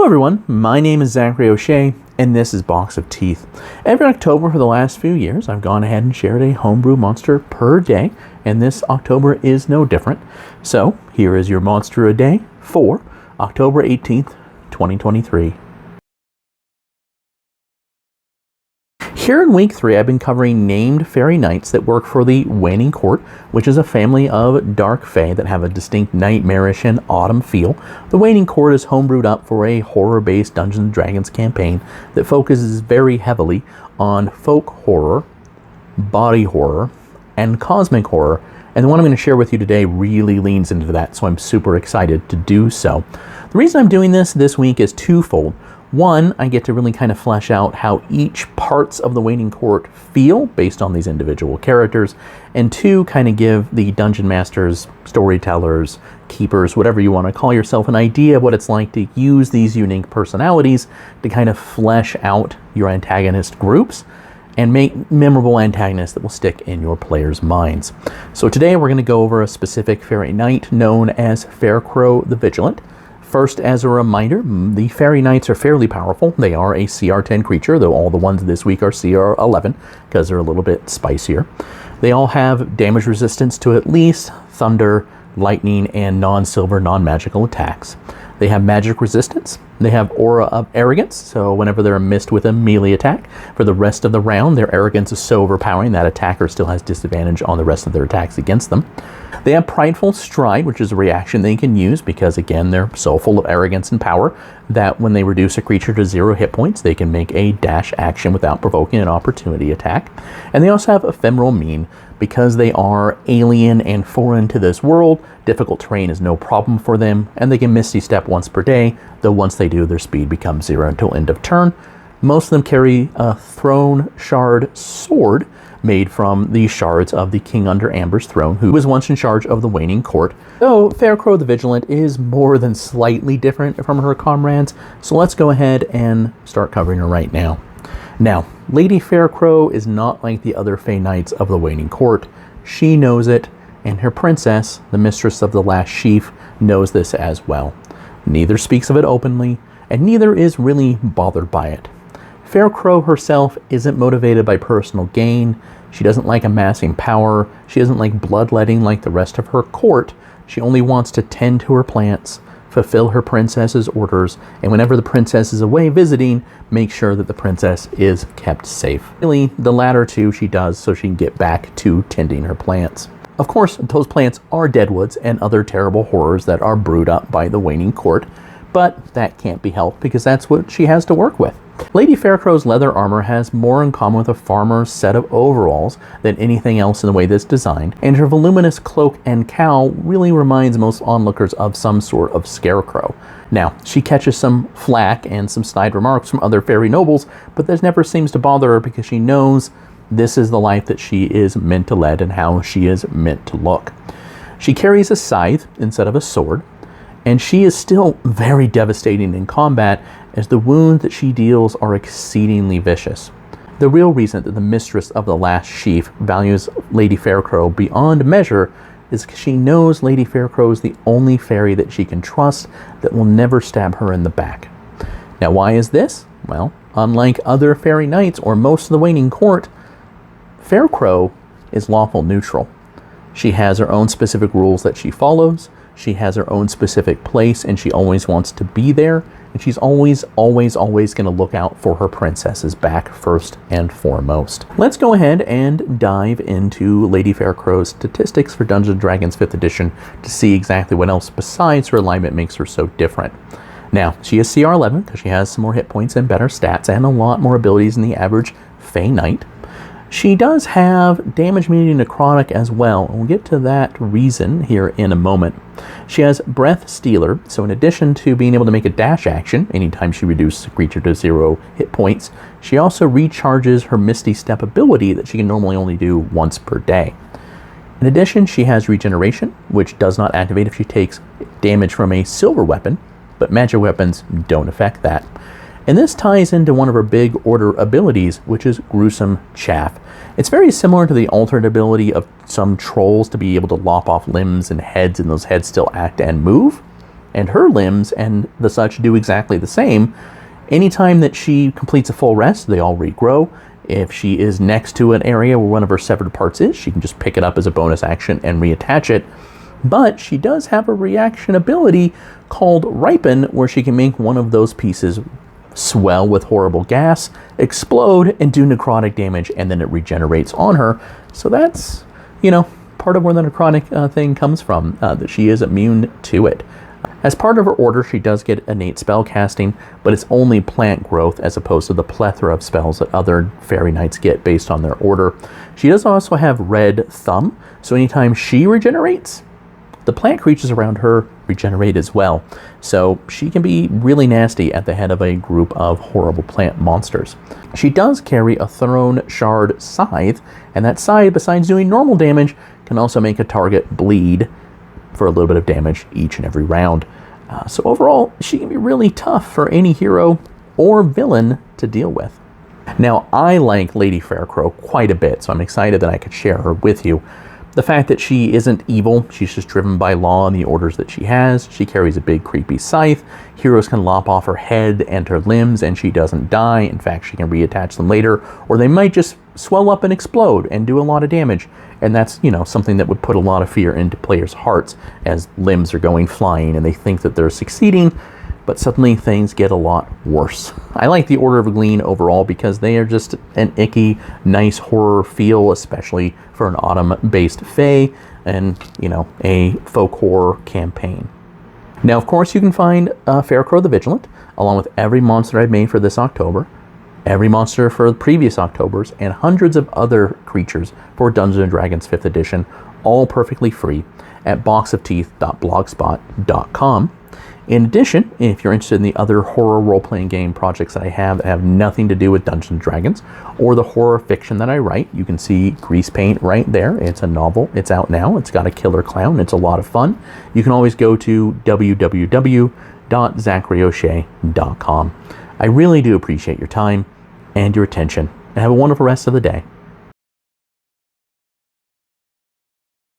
everyone, my name is Zachary O'Shea, and this is Box of Teeth. Every October for the last few years, I've gone ahead and shared a homebrew monster per day, and this October is no different. So, here is your monster a day for October 18th, 2023. Here in week 3, I've been covering named fairy knights that work for the Waning Court, which is a family of dark fae that have a distinct nightmarish and autumn feel. The Waning Court is homebrewed up for a horror-based Dungeons & Dragons campaign that focuses very heavily on folk horror, body horror, and cosmic horror. And the one I'm going to share with you today really leans into that, so I'm super excited to do so. The reason I'm doing this week is twofold. One, I get to really kind of flesh out how each parts of the Waning Court feel based on these individual characters, and two, kind of give the dungeon masters, storytellers, keepers, whatever you want to call yourself, an idea of what it's like to use these unique personalities to kind of flesh out your antagonist groups and make memorable antagonists that will stick in your players' minds. So today we're going to go over a specific fairy knight known as Faircrow the Vigilant. First, as a reminder, the fairy knights are fairly powerful. They are a CR 10 creature, though all the ones this week are CR 11 because they're a little bit spicier. They all have damage resistance to at least thunder, lightning, and non-silver, non-magical attacks. They have magic resistance. They have aura of arrogance, so whenever they're missed with a melee attack, for the rest of the round, their arrogance is so overpowering that attacker still has disadvantage on the rest of their attacks against them. They have prideful stride, which is a reaction they can use because, again, they're so full of arrogance and power that when they reduce a creature to 0 hit points, they can make a dash action without provoking an opportunity attack. And they also have ephemeral mien. Because they are alien and foreign to this world, difficult terrain is no problem for them, and they can Misty Step once per day, though once they do, their speed becomes 0 until end of turn. Most of them carry a throne shard sword made from the shards of the King Under Amber's throne, who was once in charge of the Waning Court. Though Faircrow the Vigilant is more than slightly different from her comrades, so let's go ahead and start covering her right now. Now, Lady Faircrow is not like the other Fey Knights of the Waning Court. She knows it, and her princess, the mistress of the last sheaf, knows this as well. Neither speaks of it openly, and neither is really bothered by it. Faircrow herself isn't motivated by personal gain. She doesn't like amassing power. She doesn't like bloodletting like the rest of her court. She only wants to tend to her plants, fulfill her princess's orders, and whenever the princess is away visiting, make sure that the princess is kept safe. Really, the latter two she does so she can get back to tending her plants. Of course, those plants are deadwoods and other terrible horrors that are brewed up by the Waning Court, but that can't be helped because that's what she has to work with. Lady Faircrow's leather armor has more in common with a farmer's set of overalls than anything else in the way that's designed, and her voluminous cloak and cowl really reminds most onlookers of some sort of scarecrow. Now, she catches some flack and some snide remarks from other fairy nobles, but this never seems to bother her because she knows this is the life that she is meant to lead and how she is meant to look. She carries a scythe instead of a sword, and she is still very devastating in combat as the wounds that she deals are exceedingly vicious. The real reason that the mistress of the last sheaf values Lady Faircrow beyond measure is because she knows Lady Faircrow is the only fairy that she can trust that will never stab her in the back. Now, why is this? Well, unlike other fairy knights or most of the Waning Court, Faircrow is lawful neutral. She has her own specific rules that she follows. She has her own specific place, and she always wants to be there. And she's always going to look out for her princess's back first and foremost. Let's go ahead and dive into Lady Faircrow's statistics for Dungeons & Dragons 5th edition to see exactly what else besides her alignment makes her so different. Now, she is CR 11 because she has some more hit points and better stats and a lot more abilities than the average Fey Knight. She does have damage medium necrotic as well, and we'll get to that reason here in a moment. She has Breath Stealer, so in addition to being able to make a dash action anytime she reduces a creature to 0 hit points, she also recharges her Misty Step ability that she can normally only do once per day. In addition, she has Regeneration, which does not activate if she takes damage from a silver weapon, but magic weapons don't affect that. And this ties into one of her big order abilities, which is Gruesome Chaff. It's very similar to the alternate ability of some trolls to be able to lop off limbs and heads, and those heads still act and move. and her limbs and the such do exactly the same. Anytime that she completes a full rest, they all regrow. If she is next to an area where one of her severed parts is, she can just pick it up as a bonus action and reattach it. But she does have a reaction ability called Ripen, where she can make one of those pieces swell with horrible gas, explode, and do necrotic damage, and then it regenerates on her. So that's, part of where the necrotic thing comes from, that she is immune to it. As part of her order, she does get innate spell casting, but it's only plant growth as opposed to the plethora of spells that other fairy knights get based on their order. She does also have red thumb, so anytime she regenerates, the plant creatures around her regenerate as well. So she can be really nasty at the head of a group of horrible plant monsters. She does carry a Throne Shard Scythe, and that scythe, besides doing normal damage, can also make a target bleed for a little bit of damage each and every round. So overall, she can be really tough for any hero or villain to deal with. Now, I like Lady Faircrow quite a bit, so I'm excited that I could share her with you. The fact that she isn't evil, she's just driven by law and the orders that she has. She carries a big creepy scythe. Heroes can lop off her head and her limbs and she doesn't die. In fact, she can reattach them later, or they might just swell up and explode and do a lot of damage. And that's, something that would put a lot of fear into players' hearts as limbs are going flying and they think that they're succeeding, but suddenly things get a lot worse. I like the Order of Glean overall because they are just an icky, nice horror feel, especially for an autumn-based fae and, a folk horror campaign. Now, of course, you can find Faircrow the Vigilant, along with every monster I've made for this October, every monster for the previous Octobers, and hundreds of other creatures for Dungeons & Dragons 5th edition, all perfectly free at boxofteeth.blogspot.com. In addition, if you're interested in the other horror role-playing game projects that I have that have nothing to do with Dungeons & Dragons, or the horror fiction that I write, you can see Grease Paint right there. It's a novel. It's out now. It's got a killer clown. It's a lot of fun. You can always go to www.zacharyoshay.com. I really do appreciate your time and your attention, and have a wonderful rest of the day.